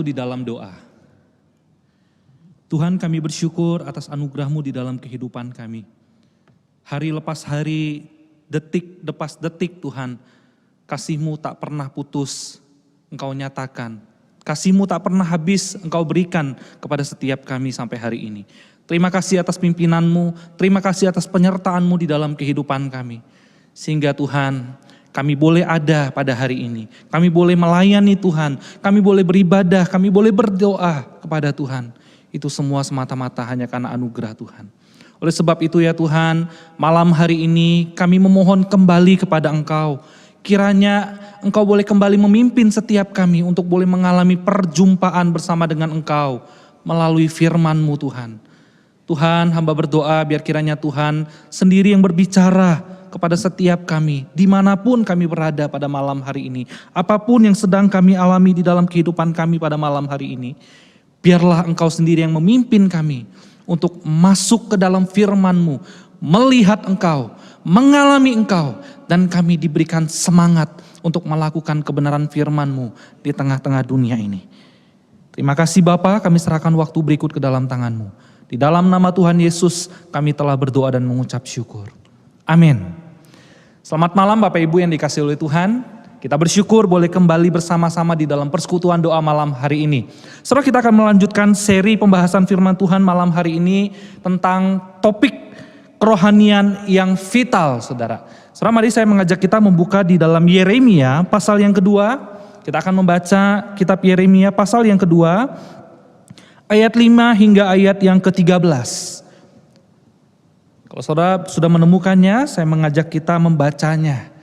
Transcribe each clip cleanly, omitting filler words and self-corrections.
di dalam doa. Tuhan, kami bersyukur atas anugerah-Mu di dalam kehidupan kami. Hari lepas hari, detik lepas detik Tuhan, kasih-Mu tak pernah putus, Engkau nyatakan. Kasih-Mu tak pernah habis, Engkau berikan kepada setiap kami sampai hari ini. Terima kasih atas pimpinan-Mu, terima kasih atas penyertaan-Mu di dalam kehidupan kami. Sehingga Tuhan, kami boleh ada pada hari ini. Kami boleh melayani Tuhan. Kami boleh beribadah. Kami boleh berdoa kepada Tuhan. Itu semua semata-mata hanya karena anugerah Tuhan. Oleh sebab itu ya Tuhan, malam hari ini kami memohon kembali kepada Engkau. Kiranya Engkau boleh kembali memimpin setiap kami untuk boleh mengalami perjumpaan bersama dengan Engkau melalui firman-Mu Tuhan. Tuhan, hamba berdoa biar kiranya Tuhan sendiri yang berbicara kepada setiap kami, dimanapun kami berada pada malam hari ini. Apapun yang sedang kami alami di dalam kehidupan kami pada malam hari ini, biarlah Engkau sendiri yang memimpin kami untuk masuk ke dalam firman-Mu, melihat Engkau, mengalami Engkau, dan kami diberikan semangat untuk melakukan kebenaran firman-Mu di tengah-tengah dunia ini. Terima kasih Bapa, kami serahkan waktu berikut ke dalam tangan-Mu. Di dalam nama Tuhan Yesus kami telah berdoa dan mengucap syukur. Amin. Selamat malam Bapak Ibu yang dikasihi oleh Tuhan. Kita bersyukur boleh kembali bersama-sama di dalam persekutuan doa malam hari ini. Saudara, kita akan melanjutkan seri pembahasan firman Tuhan malam hari ini tentang topik kerohanian yang vital, saudara. Saudara, mari saya mengajak kita membuka di dalam Yeremia pasal yang kedua. Kita akan membaca kitab Yeremia pasal yang kedua, ayat 5 hingga ayat yang ke-13. Kalau saudara sudah menemukannya, saya mengajak kita membacanya.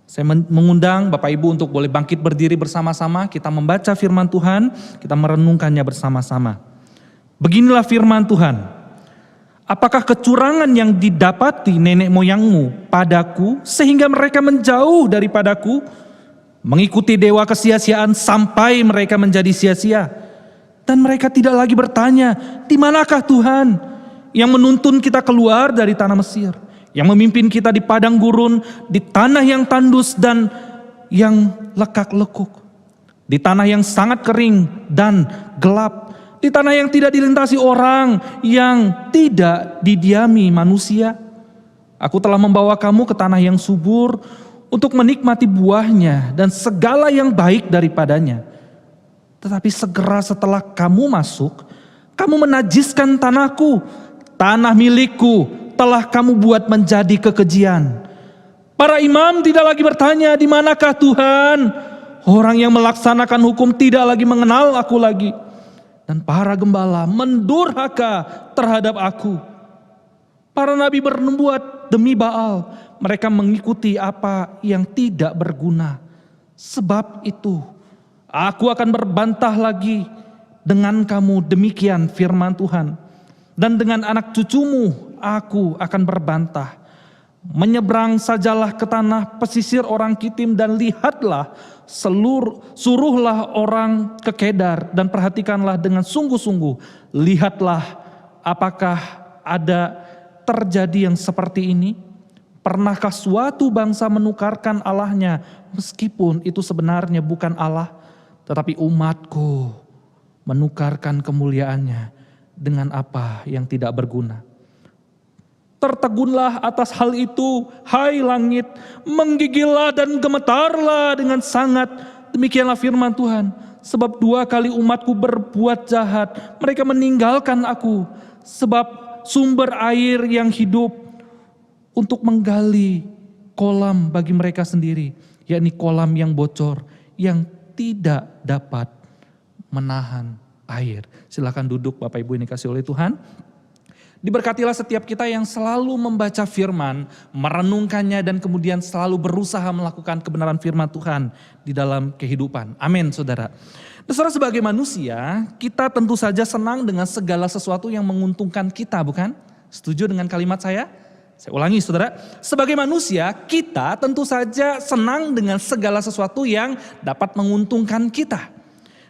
Saya mengundang Bapak Ibu untuk boleh bangkit berdiri bersama-sama, kita membaca firman Tuhan, kita merenungkannya bersama-sama. Beginilah firman Tuhan. Apakah kecurangan yang didapati nenek moyangmu padaku sehingga mereka menjauh daripadaku, mengikuti dewa kesia-siaan sampai mereka menjadi sia-sia? Dan mereka tidak lagi bertanya, di manakah Tuhan yang menuntun kita keluar dari tanah Mesir, yang memimpin kita di padang gurun, di tanah yang tandus dan yang lekak-lekuk, di tanah yang sangat kering dan gelap, di tanah yang tidak dilintasi orang, yang tidak didiami manusia. Aku telah membawa kamu ke tanah yang subur untuk menikmati buahnya dan segala yang baik daripadanya. Tetapi segera setelah kamu masuk, kamu menajiskan tanahku. Tanah milikku telah kamu buat menjadi kekejian. Para imam tidak lagi bertanya, di manakah Tuhan? Orang yang melaksanakan hukum tidak lagi mengenal aku lagi. Dan para gembala mendurhaka terhadap aku. Para nabi bernubuat demi Baal. Mereka mengikuti apa yang tidak berguna. Sebab itu, aku akan berbantah lagi dengan kamu, demikian firman Tuhan. Dan dengan anak cucumu aku akan berbantah. Menyeberang sajalah ke tanah pesisir orang Kitim dan lihatlah, suruhlah orang ke Kedar dan perhatikanlah dengan sungguh-sungguh. Lihatlah apakah ada terjadi yang seperti ini. Pernahkah suatu bangsa menukarkan Allahnya meskipun itu sebenarnya bukan Allah, tetapi umatku menukarkan kemuliaannya dengan apa yang tidak berguna. Tertegunlah atas hal itu, hai langit, menggigillah dan gemetarlah dengan sangat. Demikianlah firman Tuhan. Sebab 2 kali umatku berbuat jahat, mereka meninggalkan aku. Sebab sumber air yang hidup untuk menggali kolam bagi mereka sendiri, yakni kolam yang bocor, yang tidak dapat menahan air. Silakan duduk Bapak Ibu yang dikasihi oleh Tuhan. Diberkatilah setiap kita yang selalu membaca firman, merenungkannya dan kemudian selalu berusaha melakukan kebenaran firman Tuhan di dalam kehidupan. Amin saudara. Nah, saudara, sebagai manusia, kita tentu saja senang dengan segala sesuatu yang menguntungkan kita, bukan? Setuju dengan kalimat saya? Saya ulangi saudara, sebagai manusia kita tentu saja senang dengan segala sesuatu yang dapat menguntungkan kita.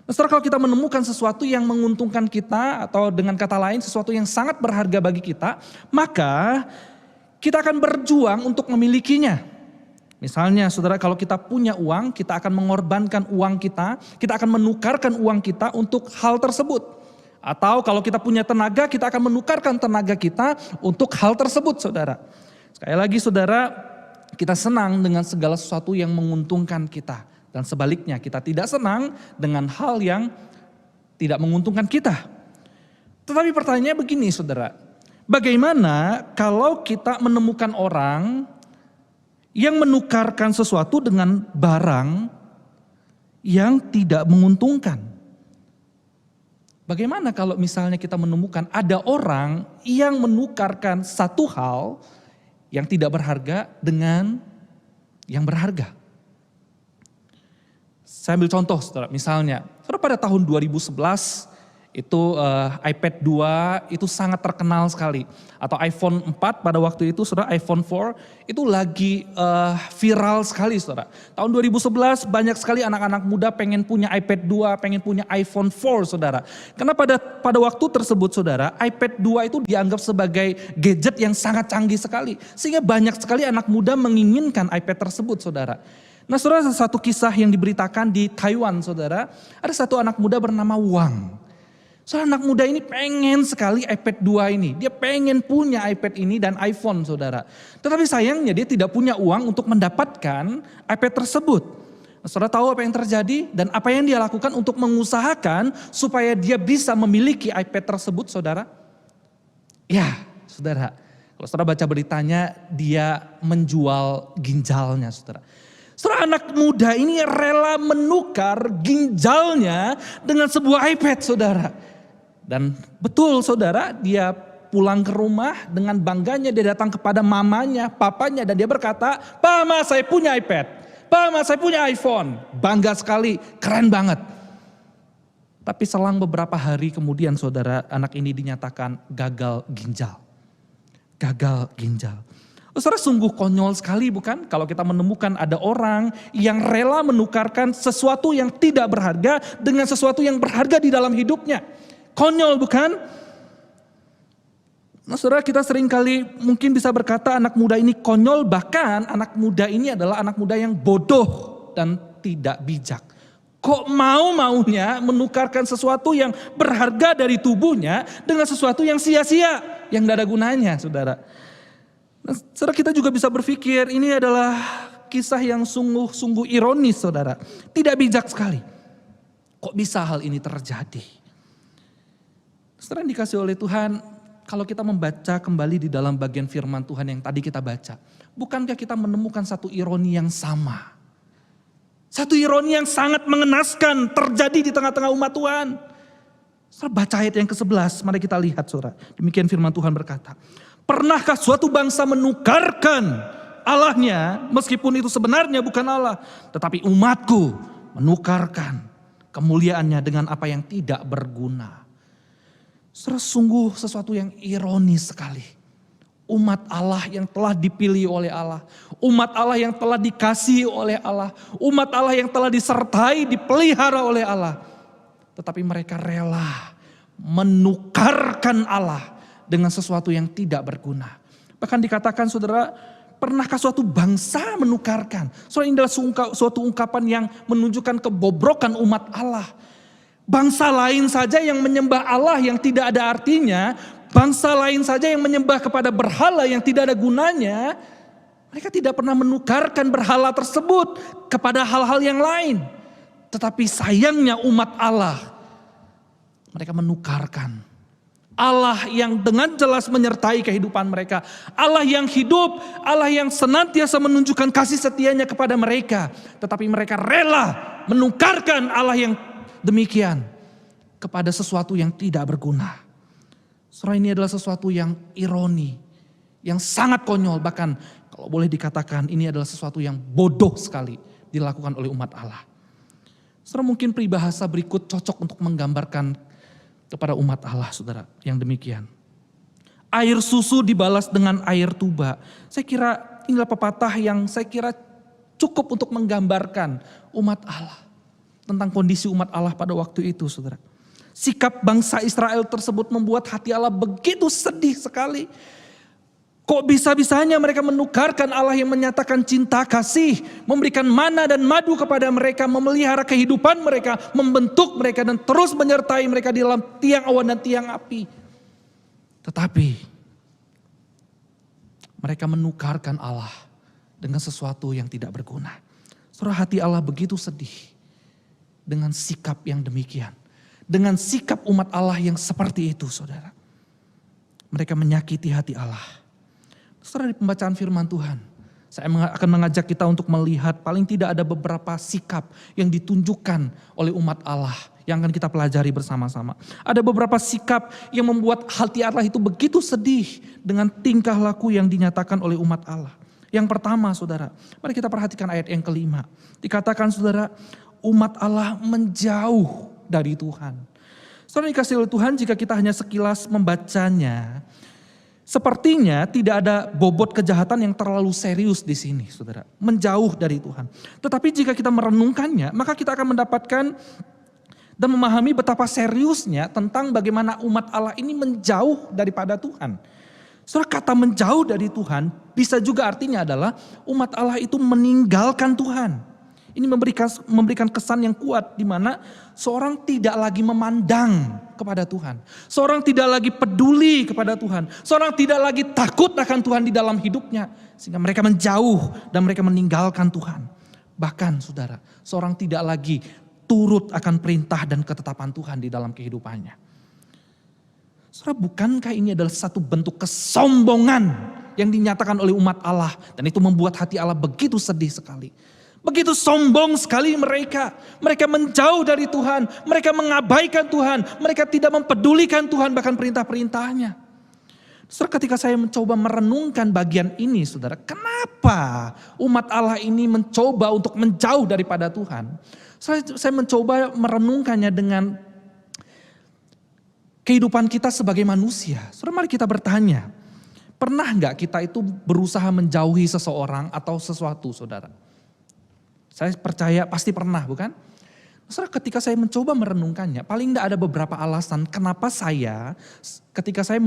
Nah, saudara, kalau kita menemukan sesuatu yang menguntungkan kita, atau dengan kata lain sesuatu yang sangat berharga bagi kita, maka kita akan berjuang untuk memilikinya. Misalnya saudara, kalau kita punya uang, kita akan mengorbankan uang kita akan menukarkan uang kita untuk hal tersebut. Atau kalau kita punya tenaga, kita akan menukarkan tenaga kita untuk hal tersebut saudara. Sekali lagi saudara, kita senang dengan segala sesuatu yang menguntungkan kita. Dan sebaliknya, kita tidak senang dengan hal yang tidak menguntungkan kita. Tetapi pertanyaannya begini saudara, bagaimana kalau kita menemukan orang yang menukarkan sesuatu dengan barang yang tidak menguntungkan? Bagaimana kalau misalnya kita menemukan ada orang yang menukarkan satu hal yang tidak berharga dengan yang berharga? Saya ambil contoh saudara, misalnya saudara pada tahun 2011 itu iPad 2 itu sangat terkenal sekali. Atau iPhone 4 pada waktu itu saudara, iPhone 4 itu lagi viral sekali saudara. Tahun 2011 banyak sekali anak-anak muda pengen punya iPad 2, pengen punya iPhone 4 saudara. Karena pada waktu tersebut saudara, iPad 2 itu dianggap sebagai gadget yang sangat canggih sekali. Sehingga banyak sekali anak muda menginginkan iPad tersebut saudara. Nah saudara, satu kisah yang diberitakan di Taiwan saudara, ada satu anak muda bernama Wang. Soalnya anak muda ini pengen sekali iPad 2 ini. Dia pengen punya iPad ini dan iPhone saudara. Tetapi sayangnya dia tidak punya uang untuk mendapatkan iPad tersebut. Saudara tahu apa yang terjadi dan apa yang dia lakukan untuk mengusahakan supaya dia bisa memiliki iPad tersebut saudara? Ya saudara, kalau saudara baca beritanya dia menjual ginjalnya saudara. Saudara, anak muda ini rela menukar ginjalnya dengan sebuah iPad saudara. Dan betul saudara, dia pulang ke rumah dengan bangganya dia datang kepada mamanya, papanya dan dia berkata, "Mama, saya punya iPad. Mama, saya punya iPhone." Bangga sekali, keren banget. Tapi selang beberapa hari kemudian saudara, anak ini dinyatakan gagal ginjal. Gagal ginjal. Saudara, sungguh konyol sekali bukan? Kalau kita menemukan ada orang yang rela menukarkan sesuatu yang tidak berharga dengan sesuatu yang berharga di dalam hidupnya. Konyol bukan? Nah saudara, kita seringkali mungkin bisa berkata anak muda ini konyol, bahkan anak muda ini adalah anak muda yang bodoh dan tidak bijak. Kok mau-maunya menukarkan sesuatu yang berharga dari tubuhnya dengan sesuatu yang sia-sia, yang tidak ada gunanya saudara. Nah, saudara, kita juga bisa berpikir ini adalah kisah yang sungguh-sungguh ironis saudara. Tidak bijak sekali. Kok bisa hal ini terjadi? Saudara yang dikasih oleh Tuhan, kalau kita membaca kembali di dalam bagian firman Tuhan yang tadi kita baca, bukankah kita menemukan satu ironi yang sama? Satu ironi yang sangat mengenaskan terjadi di tengah-tengah umat Tuhan. Saudara, baca ayat yang ke-11, mari kita lihat saudara. Demikian firman Tuhan berkata, "Pernahkah suatu bangsa menukarkan Allahnya meskipun itu sebenarnya bukan Allah, tetapi umatku menukarkan kemuliaannya dengan apa yang tidak berguna." Saudara, sungguh sesuatu yang ironis sekali. Umat Allah yang telah dipilih oleh Allah. Umat Allah yang telah dikasihi oleh Allah. Umat Allah yang telah disertai, dipelihara oleh Allah. Tetapi mereka rela menukarkan Allah dengan sesuatu yang tidak berguna. Bahkan dikatakan saudara, pernahkah suatu bangsa menukarkan? Saudara, ini adalah suatu ungkapan yang menunjukkan kebobrokan umat Allah. Bangsa lain saja yang menyembah Allah yang tidak ada artinya, bangsa lain saja yang menyembah kepada berhala yang tidak ada gunanya, mereka tidak pernah menukarkan berhala tersebut kepada hal-hal yang lain. Tetapi sayangnya umat Allah, mereka menukarkan Allah yang dengan jelas menyertai kehidupan mereka. Allah yang hidup, Allah yang senantiasa menunjukkan kasih setianya kepada mereka. Tetapi mereka rela menukarkan Allah yang demikian kepada sesuatu yang tidak berguna. Saudara, ini adalah sesuatu yang ironi, yang sangat konyol, bahkan kalau boleh dikatakan ini adalah sesuatu yang bodoh sekali dilakukan oleh umat Allah. Saudara, mungkin peribahasa berikut cocok untuk menggambarkan kepada umat Allah saudara yang demikian. Air susu dibalas dengan air tuba. Saya kira inilah pepatah yang saya kira cukup untuk menggambarkan umat Allah. Tentang kondisi umat Allah pada waktu itu saudara. Sikap bangsa Israel tersebut membuat hati Allah begitu sedih sekali. Kok bisa-bisanya mereka menukarkan Allah yang menyatakan cinta kasih, memberikan mana dan madu kepada mereka, memelihara kehidupan mereka, membentuk mereka dan terus menyertai mereka di dalam tiang awan dan tiang api. Tetapi mereka menukarkan Allah dengan sesuatu yang tidak berguna. Saudara, hati Allah begitu sedih dengan sikap yang demikian. Dengan sikap umat Allah yang seperti itu, saudara. Mereka menyakiti hati Allah. Saudara, di pembacaan firman Tuhan, saya akan mengajak kita untuk melihat paling tidak ada beberapa sikap yang ditunjukkan oleh umat Allah yang akan kita pelajari bersama-sama. Ada beberapa sikap yang membuat hati Allah itu begitu sedih dengan tingkah laku yang dinyatakan oleh umat Allah. Yang pertama, saudara, mari kita perhatikan ayat yang kelima. Dikatakan, saudara, umat Allah menjauh dari Tuhan. Saudara, dikasih oleh Tuhan, jika kita hanya sekilas membacanya, sepertinya tidak ada bobot kejahatan yang terlalu serius di sini, saudara. Menjauh dari Tuhan. Tetapi jika kita merenungkannya, maka kita akan mendapatkan dan memahami betapa seriusnya tentang bagaimana umat Allah ini menjauh daripada Tuhan. Saudara, kata menjauh dari Tuhan bisa juga artinya adalah umat Allah itu meninggalkan Tuhan. Ini memberikan kesan yang kuat di mana seorang tidak lagi memandang kepada Tuhan. Seorang tidak lagi peduli kepada Tuhan. Seorang tidak lagi takut akan Tuhan di dalam hidupnya. Sehingga mereka menjauh dan mereka meninggalkan Tuhan. Bahkan, saudara, seorang tidak lagi turut akan perintah dan ketetapan Tuhan di dalam kehidupannya. Saudara, bukankah ini adalah satu bentuk kesombongan yang dinyatakan oleh umat Allah. Dan itu membuat hati Allah begitu sedih sekali. Begitu sombong sekali mereka. Mereka menjauh dari Tuhan. Mereka mengabaikan Tuhan. Mereka tidak mempedulikan Tuhan bahkan perintah-perintahnya. Saudara, ketika saya mencoba merenungkan bagian ini, saudara, kenapa umat Allah ini mencoba untuk menjauh daripada Tuhan? Saya mencoba merenungkannya dengan kehidupan kita sebagai manusia. Saudara, mari kita bertanya, pernah nggak kita itu berusaha menjauhi seseorang atau sesuatu, saudara? Saya percaya pasti pernah, bukan? Saudara, ketika saya mencoba merenungkannya, paling nggak ada beberapa alasan kenapa saya, ketika saya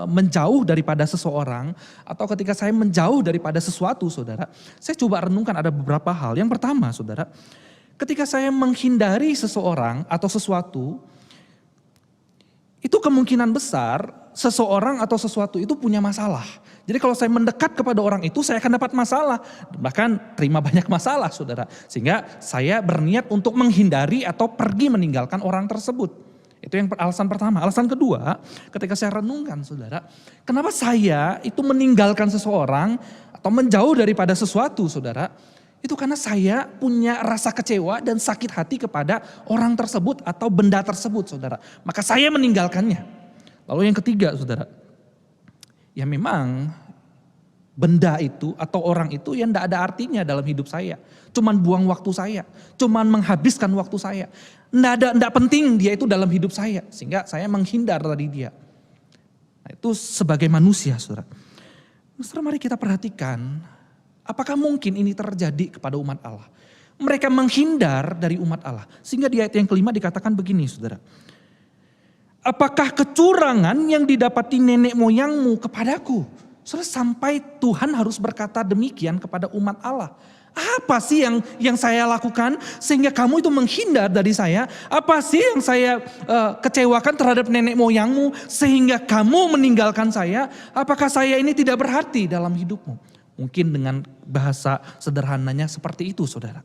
menjauh daripada seseorang, atau ketika saya menjauh daripada sesuatu, saudara, saya coba renungkan ada beberapa hal. Yang pertama, saudara, ketika saya menghindari seseorang atau sesuatu, itu kemungkinan besar seseorang atau sesuatu itu punya masalah. Jadi kalau saya mendekat kepada orang itu, saya akan dapat masalah. Bahkan terima banyak masalah, saudara. Sehingga saya berniat untuk menghindari atau pergi meninggalkan orang tersebut. Itu yang alasan pertama. Alasan kedua, ketika saya renungkan, saudara, kenapa saya itu meninggalkan seseorang atau menjauh daripada sesuatu, saudara, itu karena saya punya rasa kecewa dan sakit hati kepada orang tersebut atau benda tersebut, saudara. Maka saya meninggalkannya. Lalu yang ketiga, saudara, ya memang benda itu atau orang itu yang tidak ada artinya dalam hidup saya. Cuman buang waktu saya, cuman menghabiskan waktu saya. Tidak penting dia itu dalam hidup saya, sehingga saya menghindar dari dia. Nah, itu sebagai manusia, saudara. Saudara, mari kita perhatikan, apakah mungkin ini terjadi kepada umat Allah? Mereka menghindar dari umat Allah. Sehingga di ayat yang kelima dikatakan begini, saudara. Apakah kecurangan yang didapati nenek moyangmu kepadaku? Saudara, sampai Tuhan harus berkata demikian kepada umat Allah. Apa sih yang saya lakukan sehingga kamu itu menghindar dari saya? Apa sih yang saya kecewakan terhadap nenek moyangmu sehingga kamu meninggalkan saya? Apakah saya ini tidak berarti dalam hidupmu? Mungkin dengan bahasa sederhananya seperti itu, saudara.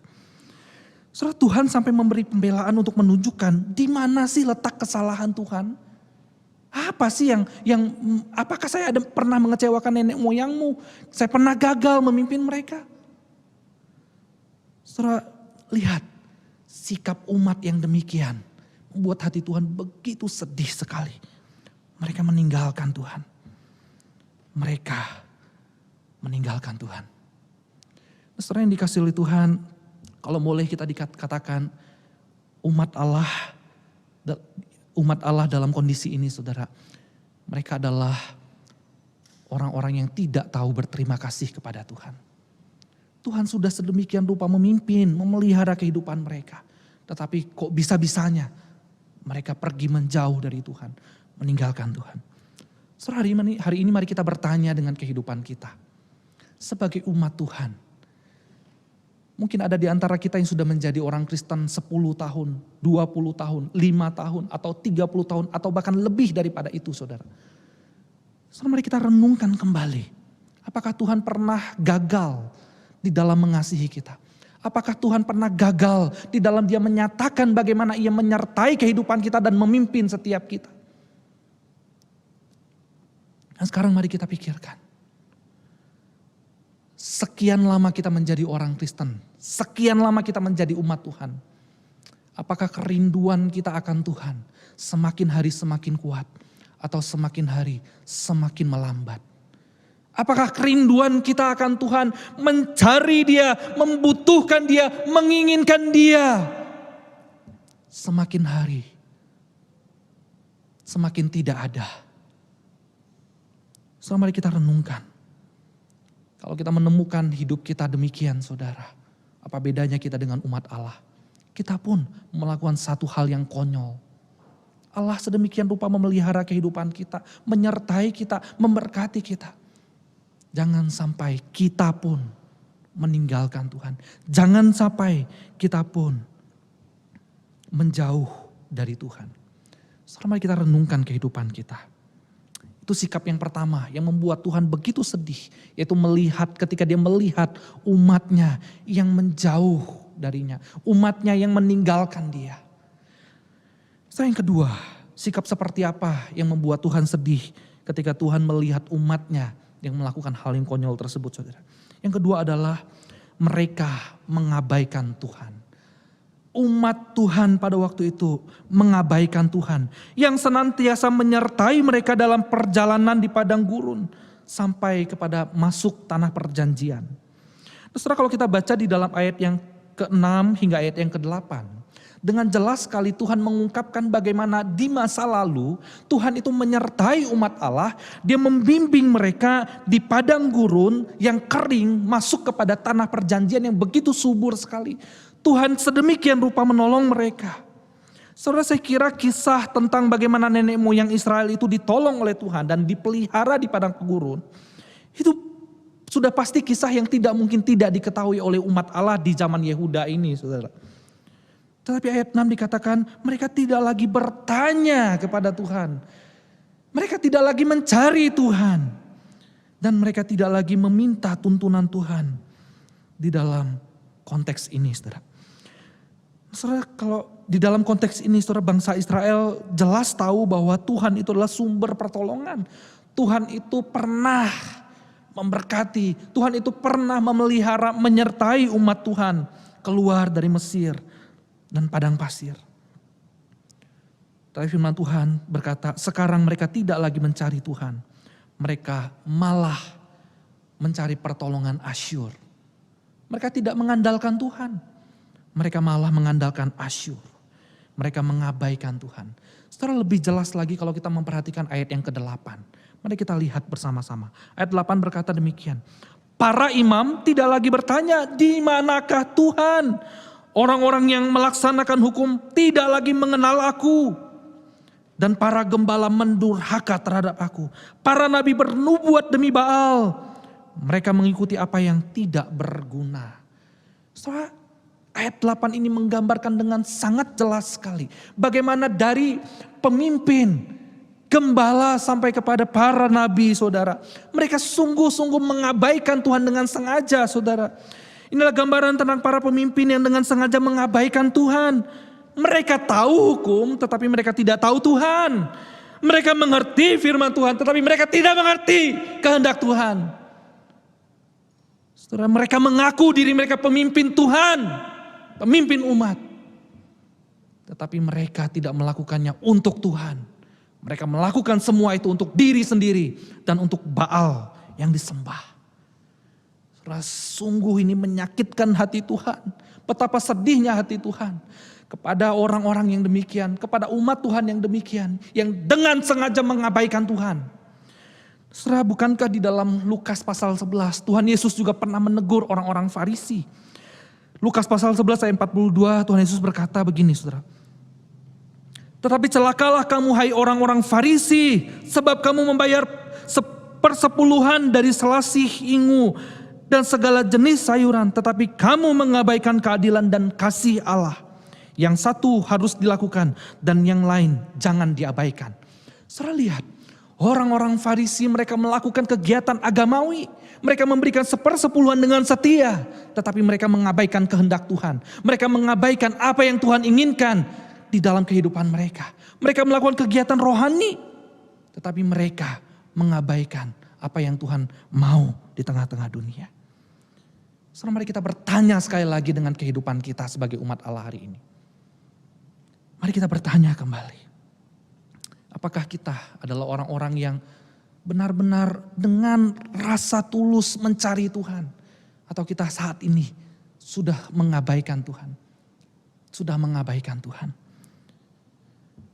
Saudara, Tuhan sampai memberi pembelaan untuk menunjukkan di mana sih letak kesalahan Tuhan. Apa sih apakah saya pernah mengecewakan nenek moyangmu? Saya pernah gagal memimpin mereka. Saudara, lihat sikap umat yang demikian membuat hati Tuhan begitu sedih sekali. Mereka meninggalkan Tuhan. Mereka meninggalkan Tuhan. Saudara yang dikasihi oleh Tuhan, kalau boleh kita dikatakan umat Allah dalam kondisi ini, saudara, mereka adalah orang-orang yang tidak tahu berterima kasih kepada Tuhan. Tuhan sudah sedemikian rupa memimpin, memelihara kehidupan mereka. Tetapi kok bisa-bisanya mereka pergi menjauh dari Tuhan, meninggalkan Tuhan. Saudara, hari ini mari kita bertanya dengan kehidupan kita. Sebagai umat Tuhan, mungkin ada di antara kita yang sudah menjadi orang Kristen 10 tahun, 20 tahun, 5 tahun, atau 30 tahun, atau bahkan lebih daripada itu saudara. Saudara, mari kita renungkan kembali. Apakah Tuhan pernah gagal di dalam mengasihi kita? Apakah Tuhan pernah gagal di dalam Dia menyatakan bagaimana Ia menyertai kehidupan kita dan memimpin setiap kita? Dan sekarang mari kita pikirkan. Sekian lama kita menjadi orang Kristen. Sekian lama kita menjadi umat Tuhan. Apakah kerinduan kita akan Tuhan semakin hari semakin kuat atau semakin hari semakin melambat? Apakah kerinduan kita akan Tuhan mencari Dia, membutuhkan Dia, menginginkan Dia semakin hari semakin tidak ada? Saudara, mari kita renungkan. Kalau kita menemukan hidup kita demikian saudara, apa bedanya kita dengan umat Allah? Kita pun melakukan satu hal yang konyol. Allah sedemikian rupa memelihara kehidupan kita, menyertai kita, memberkati kita. Jangan sampai kita pun meninggalkan Tuhan. Jangan sampai kita pun menjauh dari Tuhan. Saudara, mari kita renungkan kehidupan kita. Itu sikap yang pertama yang membuat Tuhan begitu sedih. Yaitu ketika Dia melihat umatnya yang menjauh darinya. Umatnya yang meninggalkan Dia. Yang kedua, sikap seperti apa yang membuat Tuhan sedih ketika Tuhan melihat umatnya yang melakukan hal yang konyol tersebut saudara. Yang kedua adalah mereka mengabaikan Tuhan. Umat Tuhan pada waktu itu mengabaikan Tuhan yang senantiasa menyertai mereka dalam perjalanan di padang gurun sampai kepada masuk tanah perjanjian. Saudara, kalau kita baca di dalam ayat yang ke-6 hingga ayat yang ke-8, dengan jelas sekali Tuhan mengungkapkan bagaimana di masa lalu Tuhan itu menyertai umat Allah. Dia membimbing mereka di padang gurun yang kering masuk kepada tanah perjanjian yang begitu subur sekali. Tuhan sedemikian rupa menolong mereka. Saudara, saya kira kisah tentang bagaimana nenek moyang Israel itu ditolong oleh Tuhan dan dipelihara di padang gurun, itu sudah pasti kisah yang tidak mungkin tidak diketahui oleh umat Allah di zaman Yehuda ini saudara. Tetapi ayat 6 dikatakan mereka tidak lagi bertanya kepada Tuhan. Mereka tidak lagi mencari Tuhan. Dan mereka tidak lagi meminta tuntunan Tuhan di dalam konteks ini saudara. Saudara, kalau di dalam konteks ini saudara, bangsa Israel jelas tahu bahwa Tuhan itu adalah sumber pertolongan. Tuhan itu pernah memberkati. Tuhan itu pernah memelihara, menyertai umat Tuhan keluar dari Mesir dan padang pasir. Tapi firman Tuhan berkata, sekarang mereka tidak lagi mencari Tuhan. Mereka malah mencari pertolongan Asyur. Mereka tidak mengandalkan Tuhan. Mereka malah mengandalkan Asyur. Mereka mengabaikan Tuhan. Secara lebih jelas lagi kalau kita memperhatikan ayat yang ke-8. Mari kita lihat bersama-sama. Ayat 8 berkata demikian. Para imam tidak lagi bertanya, di manakah Tuhan? Orang-orang yang melaksanakan hukum tidak lagi mengenal aku. Dan para gembala mendurhaka terhadap aku. Para nabi bernubuat demi Baal. Mereka mengikuti apa yang tidak berguna. Setelah ayat 8 ini menggambarkan dengan sangat jelas sekali. Bagaimana dari pemimpin, gembala sampai kepada para nabi saudara. Mereka sungguh-sungguh mengabaikan Tuhan dengan sengaja saudara. Inilah gambaran tentang para pemimpin yang dengan sengaja mengabaikan Tuhan. Mereka tahu hukum tetapi mereka tidak tahu Tuhan. Mereka mengerti firman Tuhan tetapi mereka tidak mengerti kehendak Tuhan. Saudara, mereka mengaku diri mereka pemimpin Tuhan, pemimpin umat. Tetapi mereka tidak melakukannya untuk Tuhan. Mereka melakukan semua itu untuk diri sendiri dan untuk Baal yang disembah. Saudara, sungguh ini menyakitkan hati Tuhan. Betapa sedihnya hati Tuhan kepada orang-orang yang demikian, kepada umat Tuhan yang demikian, yang dengan sengaja mengabaikan Tuhan. Saudara, bukankah di dalam Lukas pasal 11 Tuhan Yesus juga pernah menegur orang-orang Farisi? Lukas pasal 11 ayat 42 Tuhan Yesus berkata begini saudara. Tetapi celakalah kamu hai orang-orang Farisi, sebab kamu membayar sepersepuluhan dari selasih ingu dan segala jenis sayuran, tetapi kamu mengabaikan keadilan dan kasih Allah. Yang satu harus dilakukan dan yang lain jangan diabaikan. Saudara lihat, orang-orang Farisi mereka melakukan kegiatan agamawi. Mereka memberikan sepersepuluhan dengan setia, tetapi mereka mengabaikan kehendak Tuhan. Mereka mengabaikan apa yang Tuhan inginkan di dalam kehidupan mereka. Mereka melakukan kegiatan rohani, tetapi mereka mengabaikan apa yang Tuhan mau di tengah-tengah dunia. Saudara, mari kita bertanya sekali lagi dengan kehidupan kita sebagai umat Allah hari ini. Mari kita bertanya kembali. Apakah kita adalah orang-orang yang benar-benar dengan rasa tulus mencari Tuhan? Atau kita saat ini sudah mengabaikan Tuhan? Sudah mengabaikan Tuhan.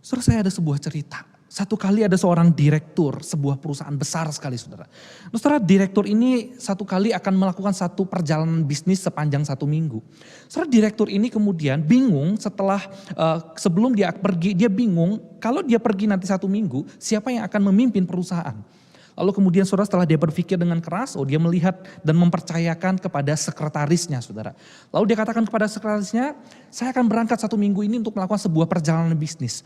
Saudara, saya ada sebuah cerita. Satu kali ada seorang direktur sebuah perusahaan besar sekali, saudara. Saudara, direktur ini satu kali akan melakukan satu perjalanan bisnis sepanjang 1 minggu. Saudara, direktur ini kemudian bingung setelah sebelum dia pergi, dia bingung kalau dia pergi nanti 1 minggu, siapa yang akan memimpin perusahaan. Lalu kemudian saudara, setelah dia berpikir dengan keras, dia melihat dan mempercayakan kepada sekretarisnya, saudara. Lalu dia katakan kepada sekretarisnya, saya akan berangkat 1 minggu ini untuk melakukan sebuah perjalanan bisnis.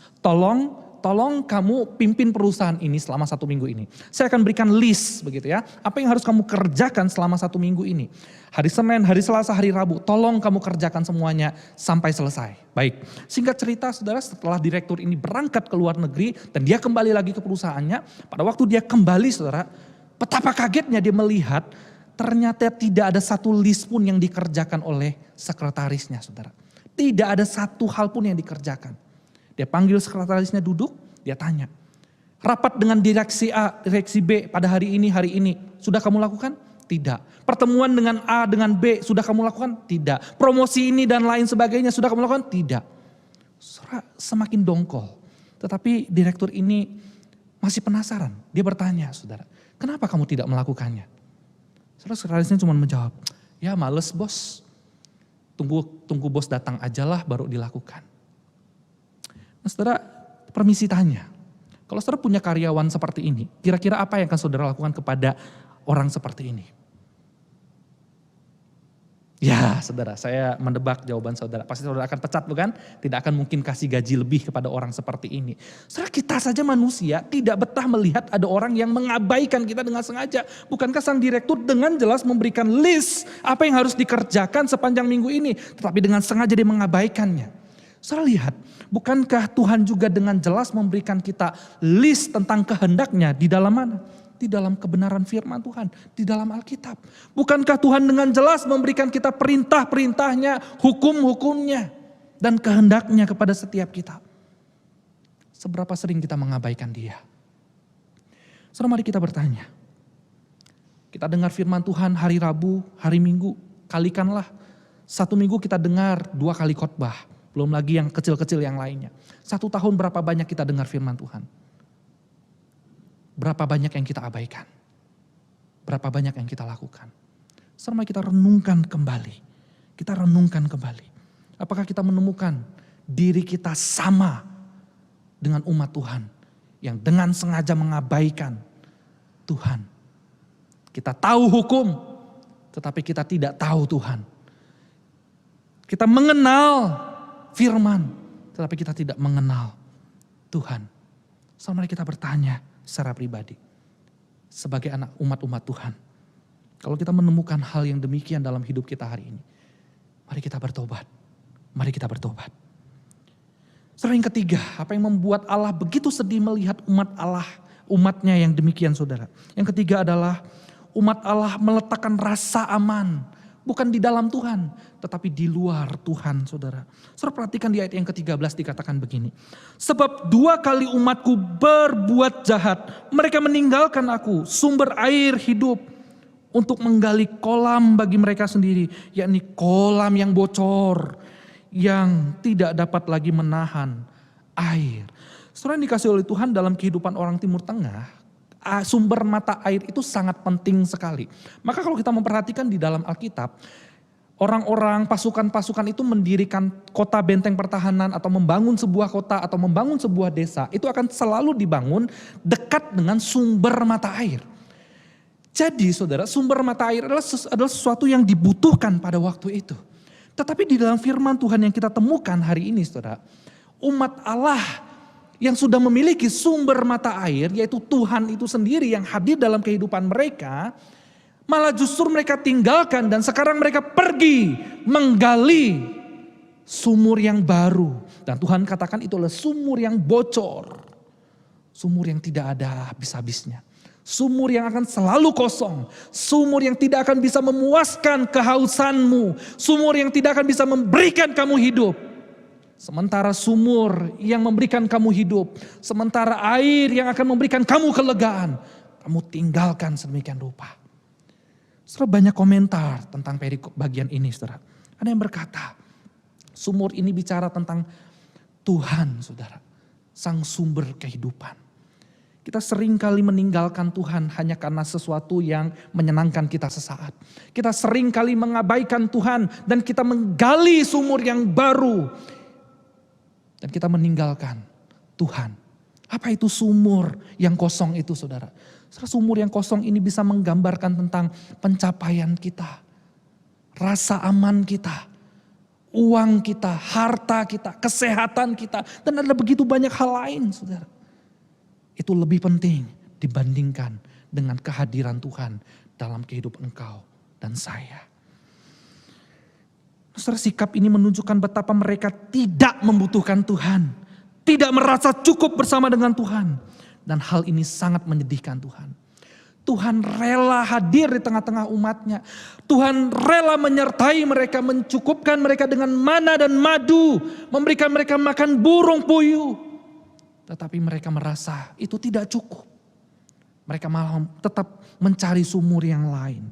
Tolong kamu pimpin perusahaan ini selama 1 minggu ini. Saya akan berikan list begitu ya. Apa yang harus kamu kerjakan selama 1 minggu ini. Hari Senin, hari Selasa, hari Rabu. Tolong kamu kerjakan semuanya sampai selesai. Baik, singkat cerita saudara, setelah direktur ini berangkat ke luar negeri dan dia kembali lagi ke perusahaannya. Pada waktu dia kembali saudara, betapa kagetnya dia melihat ternyata tidak ada satu list pun yang dikerjakan oleh sekretarisnya saudara. Tidak ada satu hal pun yang dikerjakan. Dia panggil sekretarisnya duduk, dia tanya, rapat dengan direksi A, direksi B pada hari ini, sudah kamu lakukan? Tidak. Pertemuan dengan A, dengan B, sudah kamu lakukan? Tidak. Promosi ini dan lain sebagainya, sudah kamu lakukan? Tidak. Semakin dongkol. Tetapi direktur ini masih penasaran. Dia bertanya, saudara, kenapa kamu tidak melakukannya? Saudara, sekretarisnya cuma menjawab, ya males bos. Tunggu bos datang ajalah baru dilakukan. Nah, saudara, permisi tanya. Kalau saudara punya karyawan seperti ini, kira-kira apa yang akan saudara lakukan kepada orang seperti ini? Ya, saudara, saya mendebak jawaban saudara. Pasti saudara akan pecat, bukan? Tidak akan mungkin kasih gaji lebih kepada orang seperti ini. Saudara, kita saja manusia tidak betah melihat ada orang yang mengabaikan kita dengan sengaja. Bukankah sang direktur dengan jelas memberikan list apa yang harus dikerjakan sepanjang minggu ini, tetapi dengan sengaja dia mengabaikannya. Saudara lihat, bukankah Tuhan juga dengan jelas memberikan kita list tentang kehendaknya di dalam mana? Di dalam kebenaran firman Tuhan, di dalam Alkitab. Bukankah Tuhan dengan jelas memberikan kita perintah-perintahnya, hukum-hukumnya, dan kehendaknya kepada setiap kita? Seberapa sering kita mengabaikan dia? Saudara, mari kita bertanya. Kita dengar firman Tuhan hari Rabu, hari Minggu, kalikanlah. 1 minggu kita dengar 2 kali khotbah. Belum lagi yang kecil-kecil yang lainnya. 1 tahun berapa banyak kita dengar firman Tuhan? Berapa banyak yang kita abaikan? Berapa banyak yang kita lakukan? Selama kita renungkan kembali. Kita renungkan kembali. Apakah kita menemukan diri kita sama dengan umat Tuhan. Yang dengan sengaja mengabaikan Tuhan. Kita tahu hukum, tetapi kita tidak tahu Tuhan. Kita mengenal firman, tetapi kita tidak mengenal Tuhan. So, mari kita bertanya secara pribadi. Sebagai anak umat Tuhan. Kalau kita menemukan hal yang demikian dalam hidup kita hari ini. Mari kita bertobat. Mari kita bertobat. Saudara, yang ketiga, apa yang membuat Allah begitu sedih melihat umatnya yang demikian saudara. Yang ketiga adalah umat Allah meletakkan rasa aman. Bukan di dalam Tuhan, tetapi di luar Tuhan, saudara. Saudara, perhatikan di ayat yang ke-13 dikatakan begini. Sebab 2 kali umatku berbuat jahat. Mereka meninggalkan aku, sumber air hidup. Untuk menggali kolam bagi mereka sendiri. Yakni kolam yang bocor. Yang tidak dapat lagi menahan air. Saudara, yang dikasih oleh Tuhan dalam kehidupan orang Timur Tengah. Sumber mata air itu sangat penting sekali. Maka kalau kita memperhatikan di dalam Alkitab, orang-orang, pasukan-pasukan itu mendirikan kota benteng pertahanan atau membangun sebuah kota atau membangun sebuah desa, itu akan selalu dibangun dekat dengan sumber mata air. Jadi saudara, sumber mata air adalah sesuatu yang dibutuhkan pada waktu itu. Tetapi di dalam firman Tuhan yang kita temukan hari ini saudara, umat Allah yang sudah memiliki sumber mata air, yaitu Tuhan itu sendiri yang hadir dalam kehidupan mereka, malah justru mereka tinggalkan dan sekarang mereka pergi menggali sumur yang baru. Dan Tuhan katakan itu adalah sumur yang bocor. Sumur yang tidak ada habis-habisnya. Sumur yang akan selalu kosong. Sumur yang tidak akan bisa memuaskan kehausanmu. Sumur yang tidak akan bisa memberikan kamu hidup. Sementara sumur yang memberikan kamu hidup. Sementara air yang akan memberikan kamu kelegaan. Kamu tinggalkan sedemikian rupa. Saudara, banyak komentar tentang perikop bagian ini saudara. Ada yang berkata, sumur ini bicara tentang Tuhan saudara. Sang sumber kehidupan. Kita sering kali meninggalkan Tuhan hanya karena sesuatu yang menyenangkan kita sesaat. Kita sering kali mengabaikan Tuhan dan kita menggali sumur yang baru. Dan kita meninggalkan Tuhan. Apa itu sumur yang kosong itu saudara? Sumur yang kosong ini bisa menggambarkan tentang pencapaian kita. Rasa aman kita. Uang kita, harta kita, kesehatan kita. Dan ada begitu banyak hal lain saudara. Itu lebih penting dibandingkan dengan kehadiran Tuhan dalam kehidupan engkau dan saya. Saudara, sikap ini menunjukkan betapa mereka tidak membutuhkan Tuhan. Tidak merasa cukup bersama dengan Tuhan. Dan hal ini sangat menyedihkan Tuhan. Tuhan rela hadir di tengah-tengah umatnya. Tuhan rela menyertai mereka, mencukupkan mereka dengan mana dan madu. Memberikan mereka makan burung puyuh. Tetapi mereka merasa itu tidak cukup. Mereka malah tetap mencari sumur yang lain.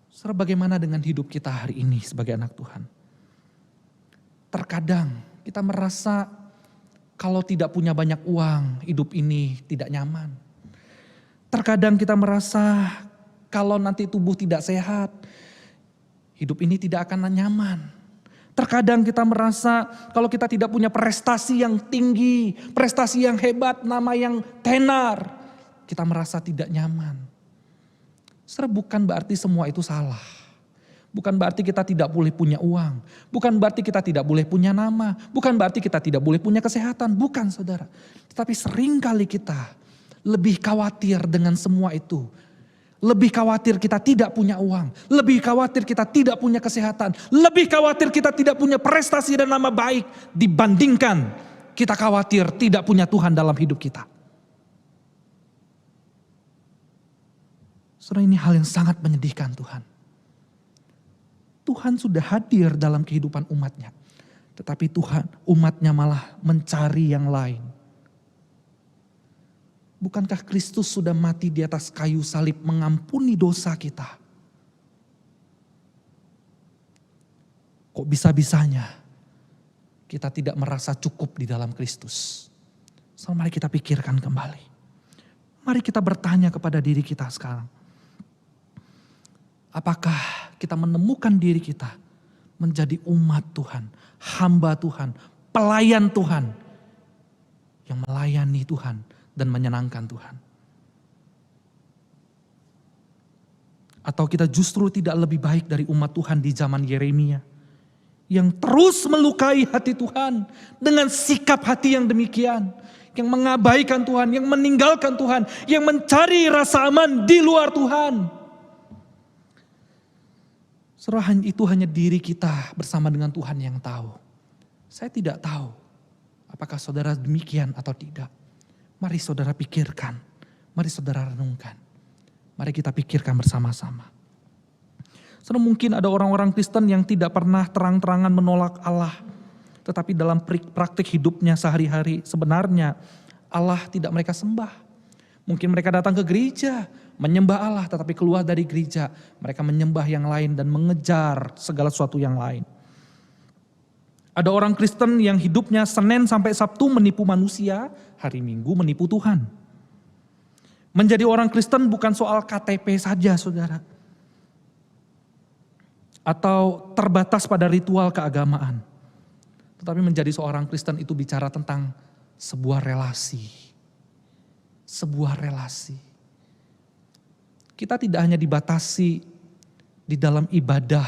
Saudara, bagaimana dengan hidup kita hari ini sebagai anak Tuhan? Terkadang kita merasa kalau tidak punya banyak uang, hidup ini tidak nyaman. Terkadang kita merasa kalau nanti tubuh tidak sehat, hidup ini tidak akan nyaman. Terkadang kita merasa kalau kita tidak punya prestasi yang tinggi, prestasi yang hebat, nama yang tenar, kita merasa tidak nyaman. Saudara, bukan berarti semua itu salah. Bukan berarti kita tidak boleh punya uang. Bukan berarti kita tidak boleh punya nama. Bukan berarti kita tidak boleh punya kesehatan. Bukan saudara. Tetapi seringkali kita lebih khawatir dengan semua itu. Lebih khawatir kita tidak punya uang. Lebih khawatir kita tidak punya kesehatan. Lebih khawatir kita tidak punya prestasi dan nama baik. Dibandingkan kita khawatir tidak punya Tuhan dalam hidup kita. Saudara, ini hal yang sangat menyedihkan Tuhan. Tuhan sudah hadir dalam kehidupan umatnya. Tetapi Tuhan, umatnya malah mencari yang lain. Bukankah Kristus sudah mati di atas kayu salib mengampuni dosa kita? Kok bisa-bisanya kita tidak merasa cukup di dalam Kristus? So, mari kita pikirkan kembali. Mari kita bertanya kepada diri kita sekarang. Apakah kita menemukan diri kita menjadi umat Tuhan, hamba Tuhan, pelayan Tuhan, yang melayani Tuhan dan menyenangkan Tuhan? Atau kita justru tidak lebih baik dari umat Tuhan di zaman Yeremia, yang terus melukai hati Tuhan dengan sikap hati yang demikian, yang mengabaikan Tuhan, yang meninggalkan Tuhan, yang mencari rasa aman di luar Tuhan. Serahan itu hanya diri kita bersama dengan Tuhan yang tahu. Saya tidak tahu apakah saudara demikian atau tidak. Mari saudara pikirkan, mari saudara renungkan. Mari kita pikirkan bersama-sama. Saudara, mungkin ada orang-orang Kristen yang tidak pernah terang-terangan menolak Allah. Tetapi dalam praktik hidupnya sehari-hari sebenarnya Allah tidak mereka sembah. Mungkin mereka datang ke gereja, menyembah Allah, tetapi keluar dari gereja mereka menyembah yang lain dan mengejar segala sesuatu yang lain. Ada orang Kristen yang hidupnya Senin sampai Sabtu menipu manusia, hari Minggu menipu Tuhan. Menjadi orang Kristen bukan soal KTP saja saudara. atau terbatas pada ritual keagamaan. Tetapi menjadi seorang Kristen itu bicara tentang sebuah relasi. Sebuah relasi. Kita tidak hanya dibatasi di dalam ibadah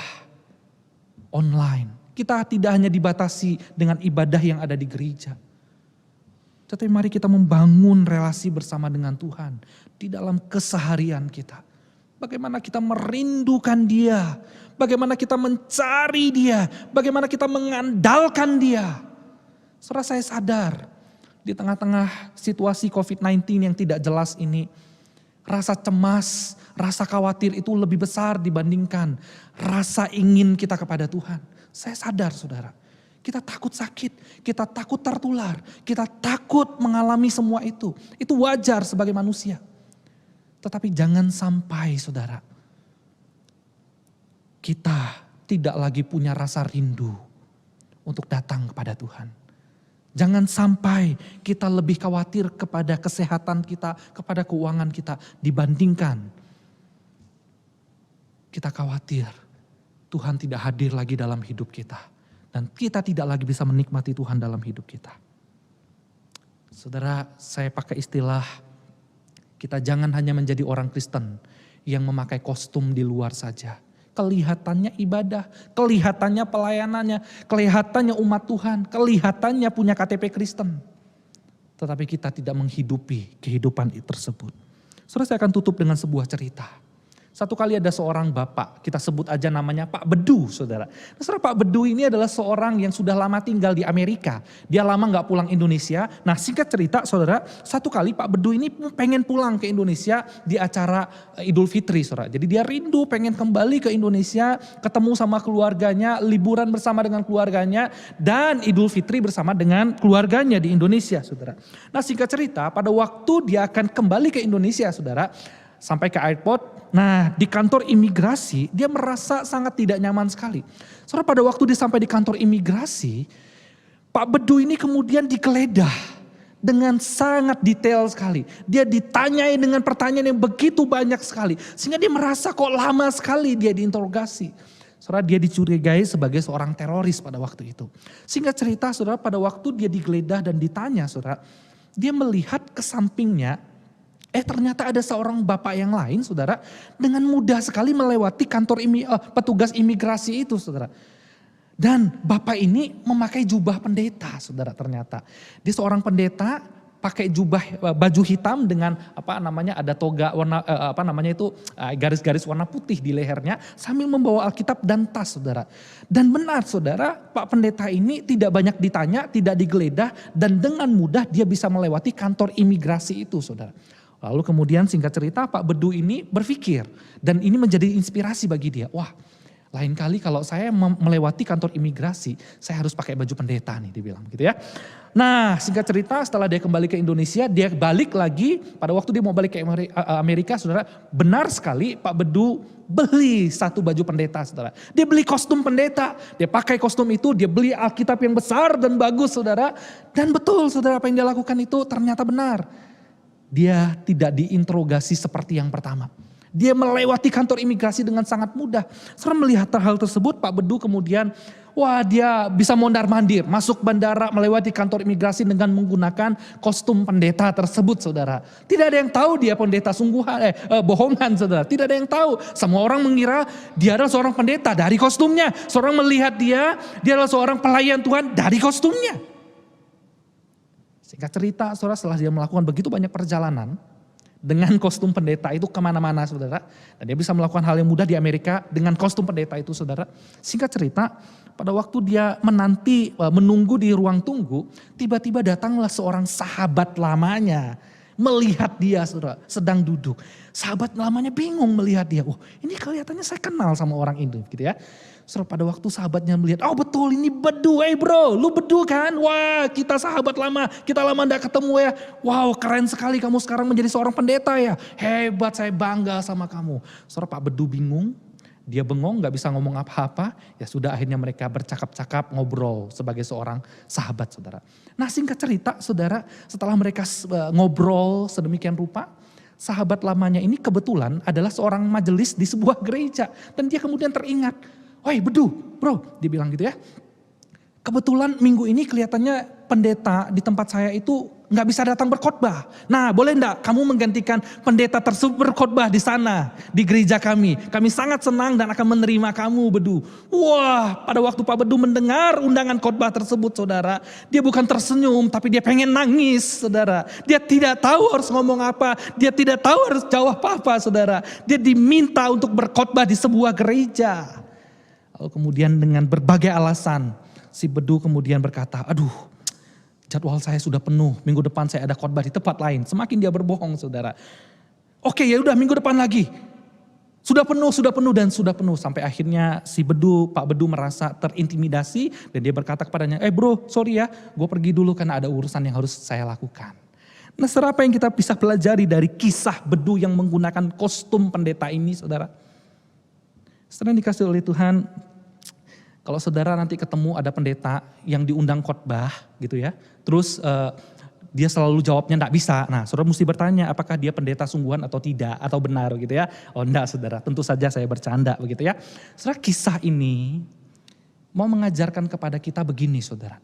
online. Kita tidak hanya dibatasi dengan ibadah yang ada di gereja. Tetapi mari kita membangun relasi bersama dengan Tuhan di dalam keseharian kita. Bagaimana kita merindukan Dia, bagaimana kita mencari Dia, bagaimana kita mengandalkan Dia. Saudara, saya sadar di tengah-tengah situasi COVID-19 yang tidak jelas ini, rasa cemas, rasa khawatir itu lebih besar dibandingkan rasa ingin kita kepada Tuhan. Saya sadar saudara, kita takut sakit, kita takut tertular, kita takut mengalami semua itu. Itu wajar sebagai manusia. Tetapi jangan sampai saudara, kita tidak lagi punya rasa rindu untuk datang kepada Tuhan. Jangan sampai kita lebih khawatir kepada kesehatan kita, kepada keuangan kita dibandingkan kita khawatir Tuhan tidak hadir lagi dalam hidup kita. Dan kita tidak lagi bisa menikmati Tuhan dalam hidup kita. Saudara, saya pakai istilah, kita jangan hanya menjadi orang Kristen yang memakai kostum di luar saja. Kelihatannya ibadah, kelihatannya pelayanannya, kelihatannya umat Tuhan, kelihatannya punya KTP Kristen. Tetapi kita tidak menghidupi kehidupan tersebut. Saudara, saya akan tutup dengan sebuah cerita. Satu kali ada seorang bapak, kita sebut aja namanya Pak Bedu, saudara. Nah, saudara, Pak Bedu ini adalah seorang yang sudah lama tinggal di Amerika. Dia lama gak pulang Indonesia. Nah, singkat cerita saudara, satu kali Pak Bedu ini pengen pulang ke Indonesia di acara Idul Fitri, saudara. Jadi dia rindu pengen kembali ke Indonesia, ketemu sama keluarganya, liburan bersama dengan keluarganya, dan Idul Fitri bersama dengan keluarganya di Indonesia, saudara. Nah, singkat cerita, pada waktu dia akan kembali ke Indonesia, saudara, sampai ke airport, nah di kantor imigrasi dia merasa sangat tidak nyaman sekali. Saudara, pada waktu dia sampai di kantor imigrasi, Pak Bedu ini kemudian digeledah dengan sangat detail sekali. Dia ditanyai dengan pertanyaan yang begitu banyak sekali. Sehingga dia merasa kok lama sekali dia diinterogasi. Saudara, dia dicurigai sebagai seorang teroris pada waktu itu. Singkat cerita saudara, pada waktu dia digeledah dan ditanya saudara, dia melihat ke sampingnya, ternyata ada seorang bapak yang lain saudara, dengan mudah sekali melewati kantor petugas imigrasi itu saudara. Dan bapak ini memakai jubah pendeta saudara ternyata. Dia seorang pendeta pakai baju hitam dengan ada toga warna garis-garis warna putih di lehernya sambil membawa Alkitab dan tas saudara. Dan benar saudara, Pak Pendeta ini tidak banyak ditanya, tidak digeledah, dan dengan mudah dia bisa melewati kantor imigrasi itu saudara. Lalu kemudian singkat cerita Pak Bedu ini berpikir dan ini menjadi inspirasi bagi dia. Wah, lain kali kalau saya melewati kantor imigrasi, saya harus pakai baju pendeta nih, dibilang gitu ya. Nah, singkat cerita setelah dia kembali ke Indonesia, dia balik lagi. Pada waktu dia mau balik ke Amerika, saudara, benar sekali Pak Bedu beli satu baju pendeta, saudara. Dia beli kostum pendeta, dia pakai kostum itu, dia beli Alkitab yang besar dan bagus, saudara. Dan betul, saudara, apa yang dia lakukan itu ternyata benar. Dia tidak diinterogasi seperti yang pertama. Dia melewati kantor imigrasi dengan sangat mudah. Setelah melihat hal tersebut, Pak Bedu kemudian, dia bisa mondar-mandir, masuk bandara, melewati kantor imigrasi dengan menggunakan kostum pendeta tersebut, saudara. Tidak ada yang tahu dia pendeta bohongan, saudara. Tidak ada yang tahu. Semua orang mengira dia adalah seorang pendeta dari kostumnya. Seorang melihat dia adalah seorang pelayan Tuhan dari kostumnya. Singkat cerita, saudara, setelah dia melakukan begitu banyak perjalanan dengan kostum pendeta itu kemana-mana, saudara. Dan dia bisa melakukan hal yang mudah di Amerika dengan kostum pendeta itu, saudara. Singkat cerita, pada waktu dia menunggu di ruang tunggu, tiba-tiba datanglah seorang sahabat lamanya. Melihat dia, saudara, sedang duduk. Sahabat lamanya bingung melihat dia. Ini kelihatannya saya kenal sama orang ini, gitu ya. Saudara, pada waktu sahabatnya melihat, betul ini Bedu, bro, lu Bedu kan? Wah, kita sahabat lama, kita lama gak ketemu ya. Wow, keren sekali kamu sekarang menjadi seorang pendeta ya. Hebat, saya bangga sama kamu. Saudara, Pak Bedu bingung, dia bengong gak bisa ngomong apa-apa. Ya sudah, akhirnya mereka bercakap-cakap, ngobrol sebagai seorang sahabat, saudara. Nah, singkat cerita, saudara, setelah mereka ngobrol sedemikian rupa, sahabat lamanya ini kebetulan adalah seorang majelis di sebuah gereja. Dan dia kemudian teringat, "Woi Bedu, bro," dia bilang gitu ya. "Kebetulan minggu ini kelihatannya pendeta di tempat saya itu nggak bisa datang berkhotbah. Nah, boleh enggak kamu menggantikan pendeta tersebut berkhotbah di sana, di gereja kami. Kami sangat senang dan akan menerima kamu, Bedu." Wah, pada waktu Pak Bedu mendengar undangan khotbah tersebut, saudara, dia bukan tersenyum, tapi dia pengen nangis, saudara. Dia tidak tahu harus ngomong apa, dia tidak tahu harus jawab apa, saudara. Dia diminta untuk berkhotbah di sebuah gereja. Lalu kemudian dengan berbagai alasan, si Bedu kemudian berkata, "Aduh, jadwal saya sudah penuh, minggu depan saya ada khotbah di tempat lain." Semakin dia berbohong, saudara. "Oke, ya udah minggu depan lagi." Sudah penuh dan sudah penuh. Sampai akhirnya si Bedu, Pak Bedu merasa terintimidasi dan dia berkata kepadanya, "Bro, sorry ya, gue pergi dulu karena ada urusan yang harus saya lakukan." Nah, saudara, apa yang kita bisa pelajari dari kisah Bedu yang menggunakan kostum pendeta ini, saudara? Saudara yang dikasih oleh Tuhan, kalau saudara nanti ketemu ada pendeta yang diundang khotbah gitu ya, terus dia selalu jawabnya enggak bisa. Nah, saudara mesti bertanya apakah dia pendeta sungguhan atau tidak, atau benar gitu ya. Oh enggak, saudara, tentu saja saya bercanda begitu ya. Saudara, kisah ini mau mengajarkan kepada kita begini, saudara.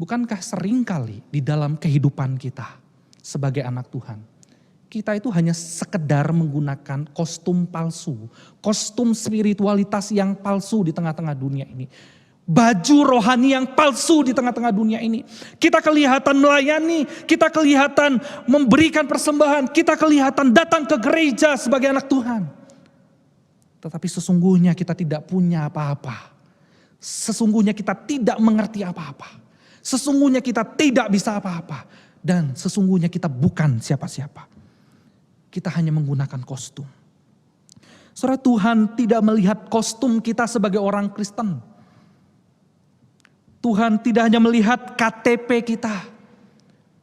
Bukankah seringkali di dalam kehidupan kita sebagai anak Tuhan, kita itu hanya sekedar menggunakan kostum palsu, kostum spiritualitas yang palsu di tengah-tengah dunia ini. Baju rohani yang palsu di tengah-tengah dunia ini. Kita kelihatan melayani, kita kelihatan memberikan persembahan, kita kelihatan datang ke gereja sebagai anak Tuhan. Tetapi sesungguhnya kita tidak punya apa-apa. Sesungguhnya kita tidak mengerti apa-apa. Sesungguhnya kita tidak bisa apa-apa. Dan sesungguhnya kita bukan siapa-siapa. Kita hanya menggunakan kostum. Saudara, Tuhan tidak melihat kostum kita sebagai orang Kristen. Tuhan tidak hanya melihat KTP kita.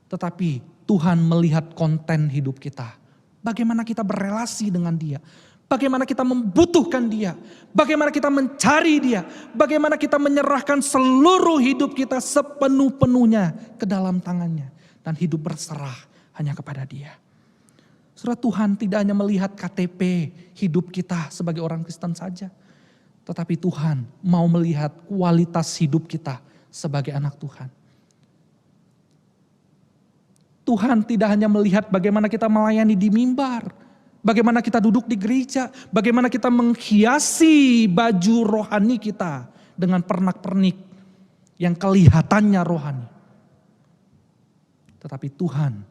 Tetapi Tuhan melihat konten hidup kita. Bagaimana kita berelasi dengan Dia. Bagaimana kita membutuhkan Dia. Bagaimana kita mencari Dia. Bagaimana kita menyerahkan seluruh hidup kita sepenuh-penuhnya ke dalam tangannya. Dan hidup berserah hanya kepada Dia. Saudara, Tuhan tidak hanya melihat KTP hidup kita sebagai orang Kristen saja. Tetapi Tuhan mau melihat kualitas hidup kita sebagai anak Tuhan. Tuhan tidak hanya melihat bagaimana kita melayani di mimbar. Bagaimana kita duduk di gereja. Bagaimana kita menghiasi baju rohani kita dengan pernak-pernik yang kelihatannya rohani. Tetapi Tuhan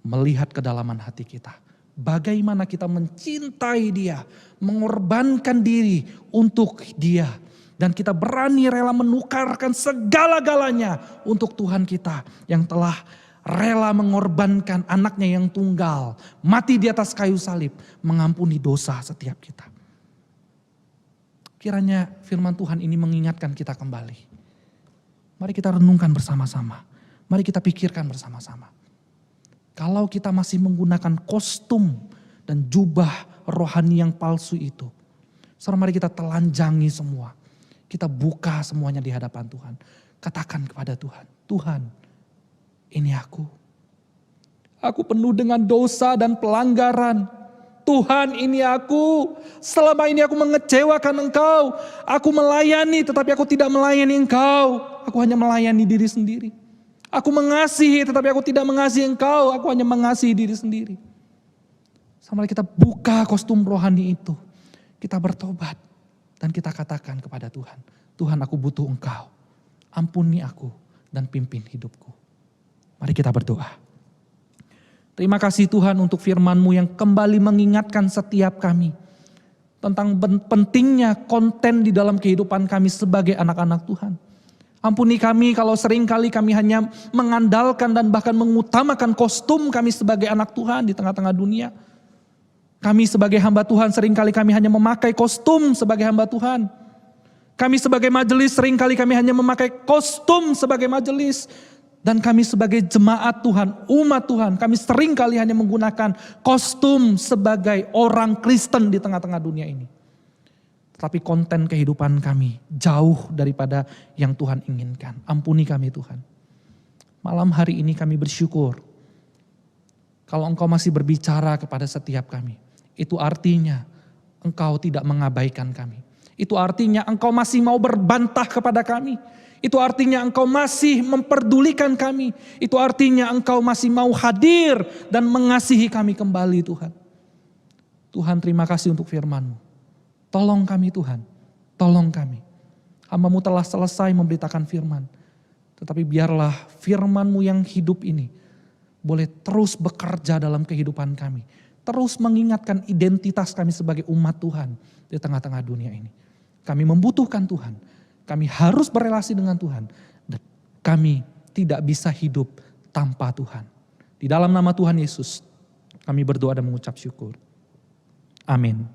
melihat kedalaman hati kita. Bagaimana kita mencintai Dia, mengorbankan diri untuk Dia. Dan kita berani rela menukarkan segala-galanya untuk Tuhan kita yang telah rela mengorbankan anaknya yang tunggal. Mati di atas kayu salib, mengampuni dosa setiap kita. Kiranya firman Tuhan ini mengingatkan kita kembali. Mari kita renungkan bersama-sama. Mari kita pikirkan bersama-sama. Kalau kita masih menggunakan kostum dan jubah rohani yang palsu itu. Saudara, mari kita telanjangi semua. Kita buka semuanya di hadapan Tuhan. Katakan kepada Tuhan, "Tuhan, ini aku. Aku penuh dengan dosa dan pelanggaran. Tuhan, ini aku. Selama ini aku mengecewakan Engkau. Aku melayani tetapi aku tidak melayani Engkau. Aku hanya melayani diri sendiri. Aku mengasihi tetapi aku tidak mengasihi Engkau. Aku hanya mengasihi diri sendiri." Sama kita buka kostum rohani itu. Kita bertobat. Dan kita katakan kepada Tuhan, "Tuhan, aku butuh Engkau. Ampuni aku dan pimpin hidupku." Mari kita berdoa. Terima kasih Tuhan untuk firman-Mu yang kembali mengingatkan setiap kami. Tentang pentingnya konten di dalam kehidupan kami sebagai anak-anak Tuhan. Ampuni kami kalau seringkali kami hanya mengandalkan dan bahkan mengutamakan kostum kami sebagai anak Tuhan di tengah-tengah dunia. Kami sebagai hamba Tuhan seringkali kami hanya memakai kostum sebagai hamba Tuhan. Kami sebagai majelis seringkali kami hanya memakai kostum sebagai majelis. Dan kami sebagai jemaat Tuhan, umat Tuhan, kami seringkali hanya menggunakan kostum sebagai orang Kristen di tengah-tengah dunia ini. Tapi konten kehidupan kami jauh daripada yang Tuhan inginkan. Ampuni kami Tuhan. Malam hari ini kami bersyukur. Kalau Engkau masih berbicara kepada setiap kami. Itu artinya Engkau tidak mengabaikan kami. Itu artinya Engkau masih mau berbantah kepada kami. Itu artinya Engkau masih memperdulikan kami. Itu artinya Engkau masih mau hadir dan mengasihi kami kembali Tuhan. Tuhan, terima kasih untuk firman-Mu. Tolong kami Tuhan, tolong kami. Hamba-Mu telah selesai memberitakan firman. Tetapi biarlah firman-Mu yang hidup ini boleh terus bekerja dalam kehidupan kami. Terus mengingatkan identitas kami sebagai umat Tuhan di tengah-tengah dunia ini. Kami membutuhkan Tuhan. Kami harus berelasi dengan Tuhan. Dan kami tidak bisa hidup tanpa Tuhan. Di dalam nama Tuhan Yesus, kami berdoa dan mengucap syukur. Amin.